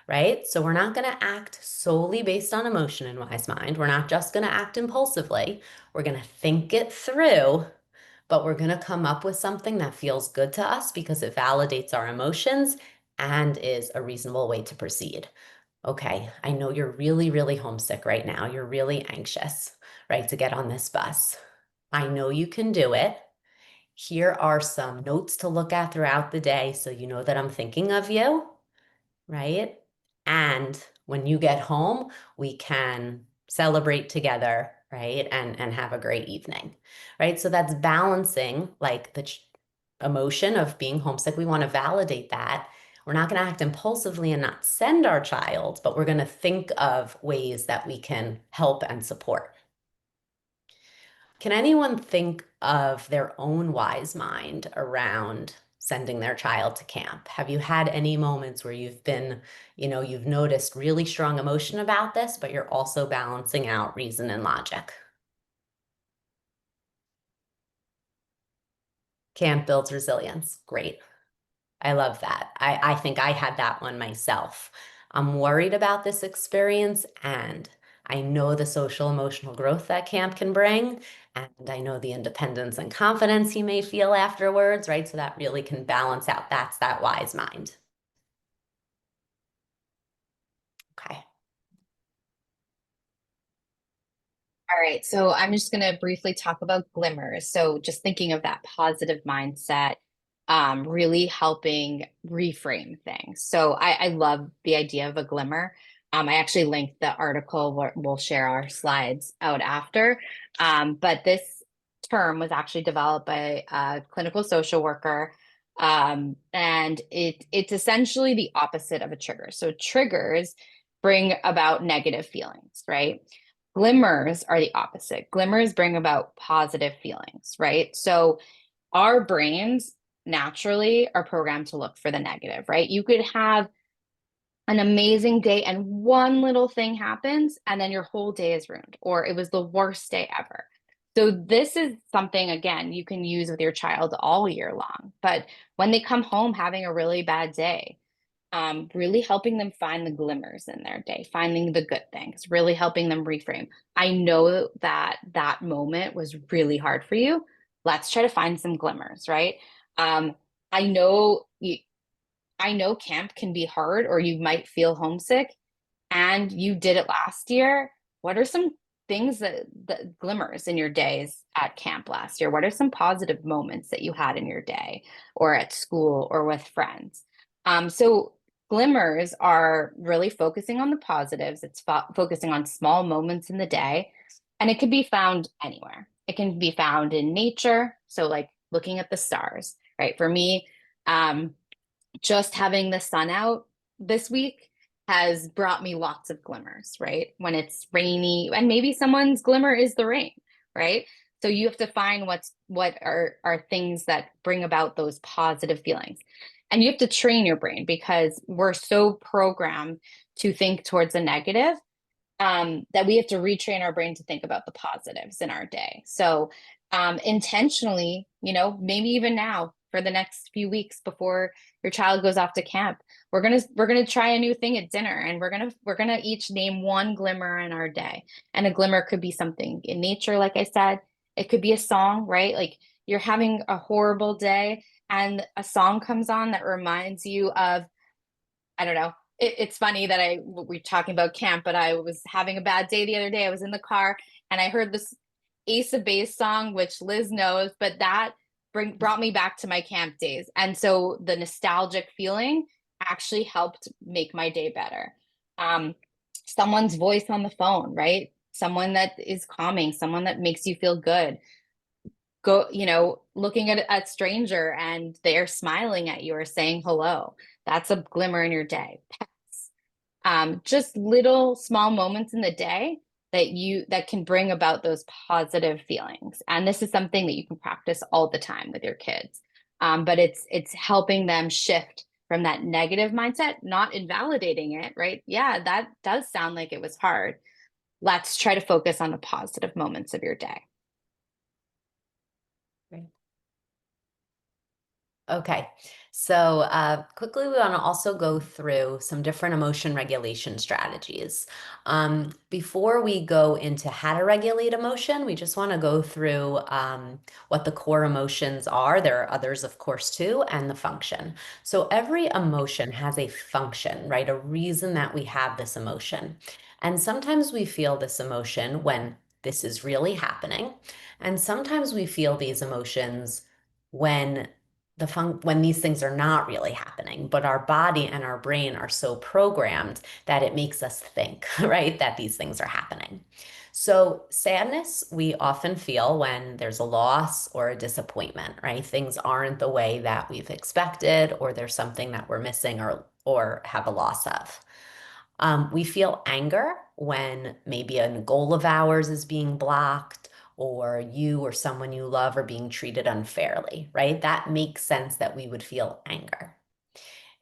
right? So we're not going to act solely based on emotion in wise mind. We're not just going to act impulsively. We're going to think it through, but we're going to come up with something that feels good to us because it validates our emotions and is a reasonable way to proceed. Okay, I know you're really, really homesick right now. You're really anxious, right, to get on this bus. I know you can do it. Here are some notes to look at throughout the day so you know that I'm thinking of you, right? And when you get home, we can celebrate together, right? And have a great evening, right? So that's balancing like the emotion of being homesick. We want to validate that. We're not going to act impulsively and not send our child, but we're going to think of ways that we can help and support. Can anyone think of their own wise mind around sending their child to camp? Have you had any moments where you've noticed really strong emotion about this, but you're also balancing out reason and logic? Camp builds resilience. Great. I love that. I think I had that one myself. I'm worried about this experience and I know the social emotional growth that camp can bring. And I know the independence and confidence he may feel afterwards, right? So that really can balance out. That's that wise mind. Okay. All right, so I'm just going to briefly talk about glimmers. So just thinking of that positive mindset, really helping reframe things. So I love the idea of a glimmer. I actually linked the article where we'll share our slides out after. But this term was actually developed by a clinical social worker. And it's essentially the opposite of a trigger. So triggers bring about negative feelings, right? Glimmers are the opposite. Glimmers bring about positive feelings, right? So our brains naturally are programmed to look for the negative, right? You could have an amazing day and one little thing happens and then your whole day is ruined, or it was the worst day ever. So this is something, again, you can use with your child all year long. But when they come home having a really bad day, really helping them find the glimmers in their day, finding the good things, really helping them reframe. I know that that moment was really hard for you. Let's try to find some glimmers, right? Um, I know you, I know camp can be hard or you might feel homesick and you did it last year. What are some things that glimmers in your days at camp last year? What are some positive moments that you had in your day or at school or with friends? So glimmers are really focusing on the positives. It's focusing on small moments in the day, and it can be found anywhere. It can be found in nature. So like looking at the stars, right? For me, um, just having the sun out this week has brought me lots of glimmers, right? When it's rainy, and maybe someone's glimmer is the rain, right? So you have to find what are things that bring about those positive feelings. And you have to train your brain because we're so programmed to think towards the negative, that we have to retrain our brain to think about the positives in our day. So intentionally, maybe even now for the next few weeks before your child goes off to camp, we're gonna try a new thing at dinner, and we're gonna each name one glimmer in our day. And a glimmer could be something in nature, like I said. It could be a song, right? Like you're having a horrible day and a song comes on that reminds you of, I don't know. It's funny that we're talking about camp, but I was having a bad day the other day. I was in the car and I heard this Ace of Base song, which Liz knows, but that brought me back to my camp days. And so the nostalgic feeling actually helped make my day better. Um, Someone's voice on the phone, right? Someone that is calming, someone that makes you feel good. Go, looking at a stranger and they're smiling at you or saying hello. That's a glimmer in your day. Just little small moments in the day that can bring about those positive feelings. And this is something that you can practice all the time with your kids. But it's helping them shift from that negative mindset, not invalidating it, right? Yeah, that does sound like it was hard. Let's try to focus on the positive moments of your day. Great. Okay, so quickly, we want to also go through some different emotion regulation strategies. Before we go into how to regulate emotion, we just want to go through what the core emotions are. There are others, of course, too, and the function. So every emotion has a function, right? A reason that we have this emotion. And sometimes we feel this emotion when this is really happening. And sometimes we feel these emotions when when these things are not really happening, but our body and our brain are so programmed that it makes us think, right, that these things are happening. So sadness, we often feel when there's a loss or a disappointment, right? Things aren't the way that we've expected, or there's something that we're missing or have a loss of. We feel anger when maybe a goal of ours is being blocked, or you or someone you love are being treated unfairly, right? That makes sense that we would feel anger.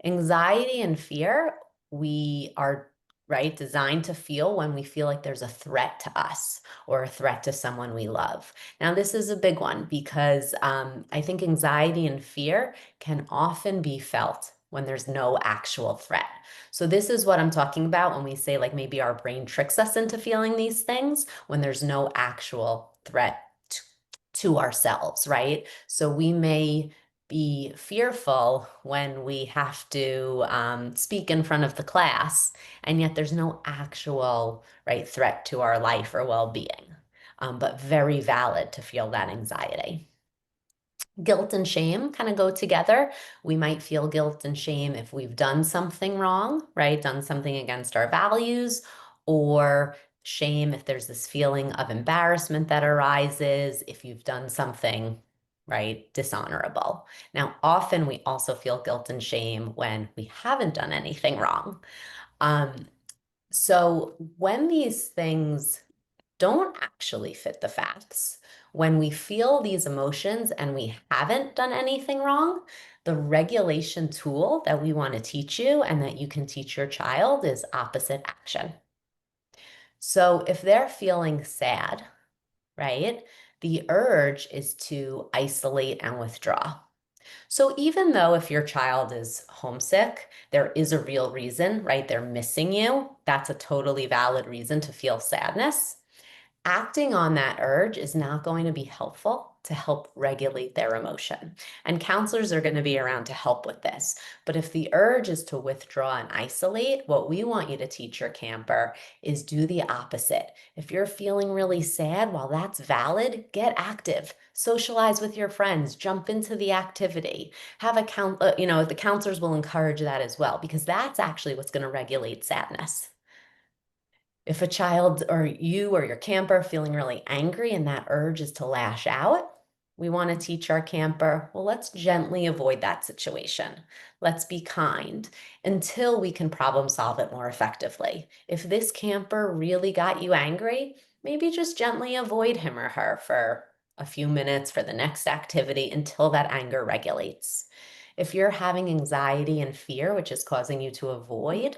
Anxiety and fear, we are right designed to feel when we feel like there's a threat to us or a threat to someone we love. Now, this is a big one because I think anxiety and fear can often be felt when there's no actual threat. So this is what I'm talking about when we say like maybe our brain tricks us into feeling these things when there's no actual threat to ourselves, right? So we may be fearful when we have to speak in front of the class, and yet there's no actual right threat to our life or well-being, but very valid to feel that anxiety. Guilt and shame kind of go together. We might feel guilt and shame if we've done something wrong, right? Done something against our values, or shame if there's this feeling of embarrassment that arises if you've done something, right, dishonorable. Now, often we also feel guilt and shame when we haven't done anything wrong. Um, so when these things don't actually fit the facts. When we feel these emotions and we haven't done anything wrong, the regulation tool that we want to teach you and that you can teach your child is opposite action. So if they're feeling sad, right, the urge is to isolate and withdraw. So even though if your child is homesick, there is a real reason, right? They're missing you. That's a totally valid reason to feel sadness. Acting on that urge is not going to be helpful to help regulate their emotion. And counselors are going to be around to help with this. But if the urge is to withdraw and isolate, what we want you to teach your camper is do the opposite. If you're feeling really sad, while that's valid, get active. Socialize with your friends, jump into the activity. Have a the counselors will encourage that as well, because that's actually what's going to regulate sadness. If a child or you or your camper are feeling really angry and that urge is to lash out, we want to teach our camper, well, let's gently avoid that situation. Let's be kind until we can problem solve it more effectively. If this camper really got you angry, maybe just gently avoid him or her for a few minutes for the next activity until that anger regulates. If you're having anxiety and fear, which is causing you to avoid,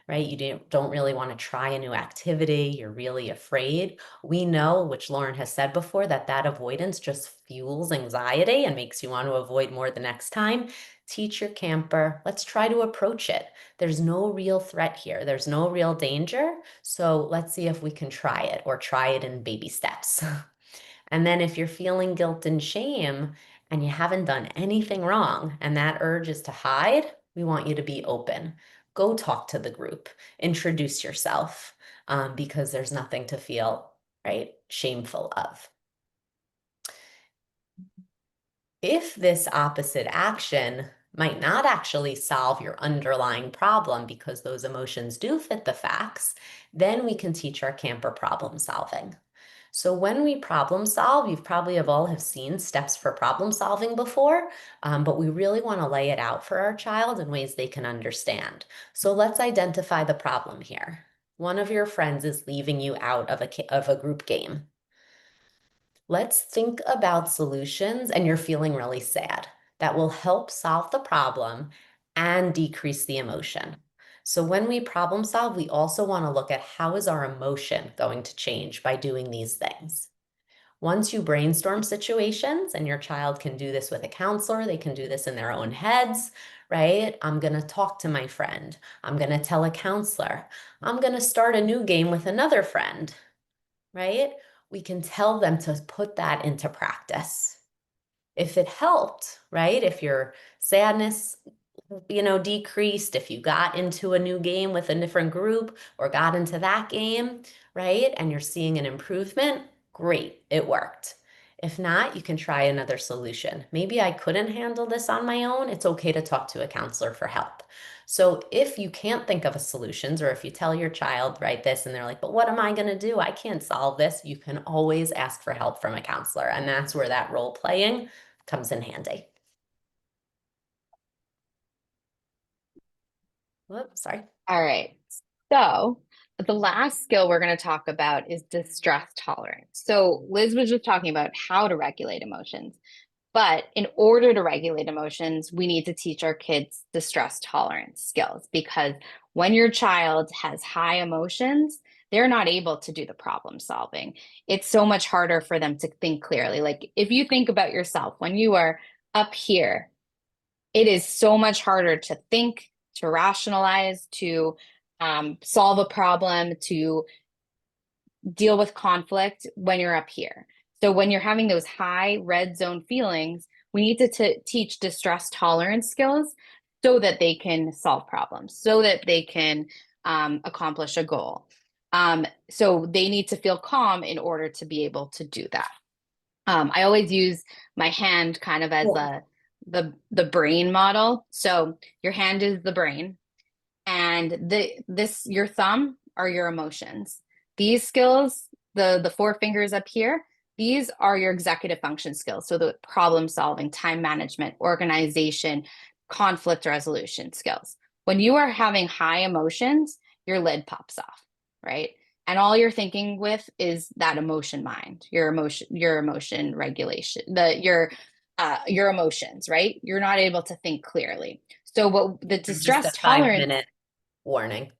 right? You don't really want to try a new activity. You're really afraid. We know, which Lauren has said before, that that avoidance just fuels anxiety and makes you want to avoid more the next time. Teach your camper. Let's try to approach it. There's no real threat here. There's no real danger. So let's see if we can try it or try it in baby steps. And then if you're feeling guilt and shame and you haven't done anything wrong and that urge is to hide, we want you to be open. Go talk to the group, introduce yourself, because there's nothing to feel, right, shameful of. If this opposite action might not actually solve your underlying problem because those emotions do fit the facts, then we can teach our camper problem solving. So when we problem solve, you've probably have seen steps for problem solving before, but we really want to lay it out for our child in ways they can understand. So let's identify the problem here. One of your friends is leaving you out of a group game. Let's think about solutions, and you're feeling really sad. That will help solve the problem and decrease the emotion. So when we problem solve, we also want to look at how is our emotion going to change by doing these things. Once you brainstorm situations, and your child can do this with a counselor, they can do this in their own heads, right? I'm going to talk to my friend. I'm going to tell a counselor. I'm going to start a new game with another friend, right? We can tell them to put that into practice. If it helped, right? If your sadness, decreased, if you got into a new game with a different group or got into that game, right? And you're seeing an improvement, great, it worked. If not, you can try another solution. Maybe I couldn't handle this on my own. It's okay to talk to a counselor for help. So if you can't think of a solutions, or if you tell your child, write this, and they're like, but what am I going to do? I can't solve this. You can always ask for help from a counselor. And that's where that role playing comes in handy. Whoops, sorry. All right. So the last skill we're going to talk about is distress tolerance. So Liz was just talking about how to regulate emotions. But in order to regulate emotions, we need to teach our kids distress tolerance skills, because when your child has high emotions, they're not able to do the problem solving. It's so much harder for them to think clearly. Like if you think about yourself, when you are up here, it is so much harder to think, to rationalize, to solve a problem, to deal with conflict when you're up here. So when you're having those high red zone feelings, we need to teach distress tolerance skills so that they can solve problems, so that they can accomplish a goal. So they need to feel calm in order to be able to do that. I always use my hand kind of as Cool. the brain model. So your hand is the brain, and your thumb are your emotions. These skills, the four fingers up here, these are your executive function skills. So the problem solving, time management, organization, conflict resolution skills. When you are having high emotions, your lid pops off, right? And all you're thinking with is that emotion mind, your emotion regulation, your emotions, right? You're not able to think clearly. So what the Just distress a 5 tolerance, minute warning.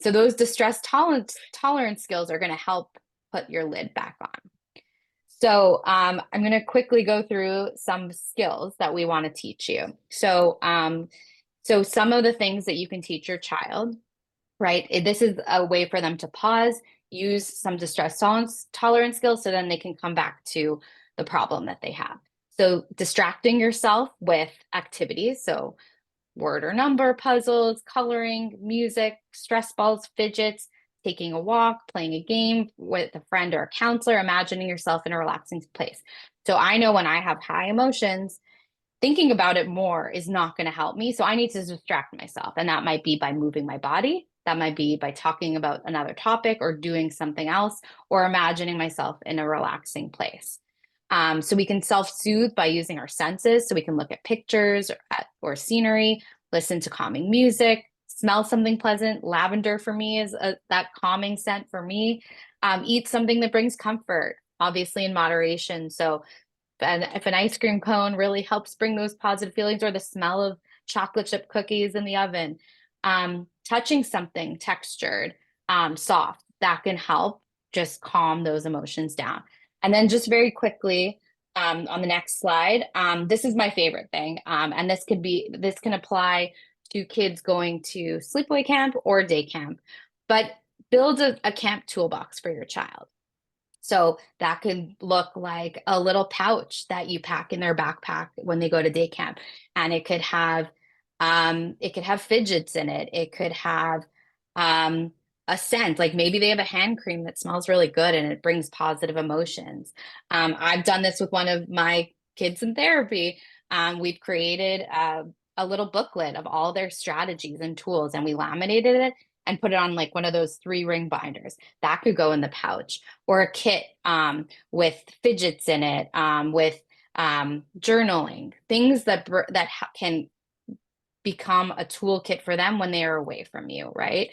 so those distress tolerance skills are going to help put your lid back on. So I'm going to quickly go through some skills that we want to teach you. So some of the things that you can teach your child, right? This is a way for them to pause, use some distress tolerance skills, so then they can come back to the problem that they have. So distracting yourself with activities. So word or number puzzles, coloring, music, stress balls, fidgets, taking a walk, playing a game with a friend or a counselor, imagining yourself in a relaxing place. So I know when I have high emotions, thinking about it more is not going to help me. So I need to distract myself. And that might be by moving my body. That might be by talking about another topic or doing something else or imagining myself in a relaxing place. So we can self-soothe by using our senses. So we can look at pictures or scenery, listen to calming music, smell something pleasant. Lavender for me is that calming scent for me. Eat something that brings comfort, obviously in moderation. So and if an ice cream cone really helps bring those positive feelings, or the smell of chocolate chip cookies in the oven, touching something textured, soft, that can help just calm those emotions down. And then just very quickly, on the next slide, this is my favorite thing. And this can apply to kids going to sleepaway camp or day camp, but build a camp toolbox for your child. So that could look like a little pouch that you pack in their backpack when they go to day camp. And it could have fidgets in it. It could have a scent, like maybe they have a hand cream that smells really good and it brings positive emotions. I've done this with one of my kids in therapy. We've created a little booklet of all their strategies and tools, and we laminated it and put it on like one of those 3-ring binders. That could go in the pouch, or a kit with fidgets in it, with journaling, things that can become a toolkit for them when they are away from you, right?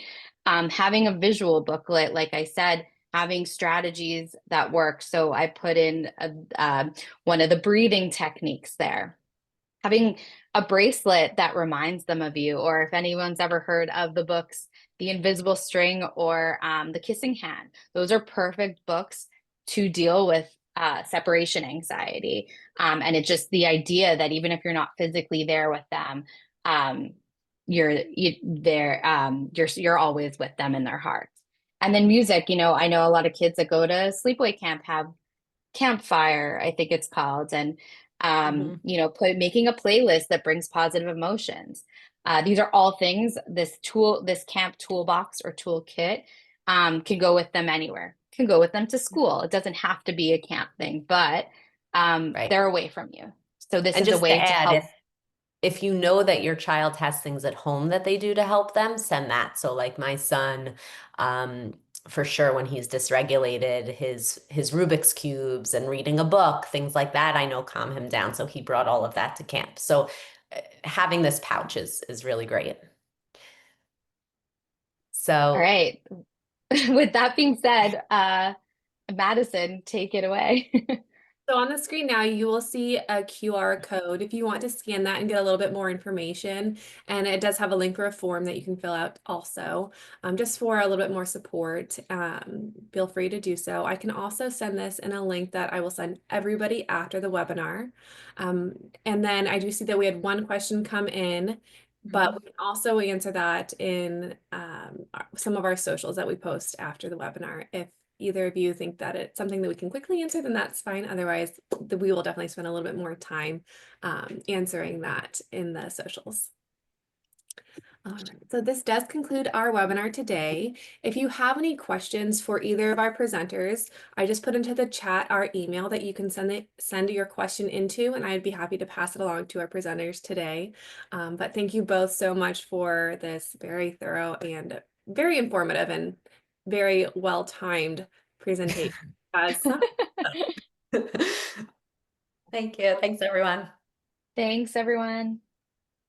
Having a visual booklet, like I said, having strategies that work. So I put in one of the breathing techniques there. Having a bracelet that reminds them of you, or if anyone's ever heard of the books The Invisible String or The Kissing Hand, those are perfect books to deal with separation anxiety. And it's just the idea that even if you're not physically there with them, um, you're always with them in their hearts. And then music, I know a lot of kids that go to sleepaway camp have campfire, I think it's called, and Mhm. making a playlist that brings positive emotions. These are all things this camp toolbox or toolkit can go with them anywhere. Can go with them to school. It doesn't have to be a camp thing, but Right. they're away from you. So this And is a just to way to add, help. if you know that your child has things at home that they do to help them, send that. So like my son, um, for sure, when he's dysregulated, his Rubik's cubes and reading a book, things like that, I know calm him down. So he brought all of that to camp. So having this pouch is really great. All So right. With that being said, Madison, take it away. So on the screen now, you will see a QR code if you want to scan that and get a little bit more information. And it does have a link or a form that you can fill out also, just for a little bit more support. Feel free to do so. I can also send this in a link that I will send everybody after the webinar. And then I do see that we had one question come in, but we can also answer that in some of our socials that we post after the webinar. If either of you think that it's something that we can quickly answer, then that's fine. Otherwise, we will definitely spend a little bit more time answering that in the socials. All right, so this does conclude our webinar today. If you have any questions for either of our presenters, I just put into the chat our email that you can send your question into, and I'd be happy to pass it along to our presenters today. But thank you both so much for this very thorough and very informative and very well-timed presentation. Thank you. Thanks, everyone. Thanks, everyone.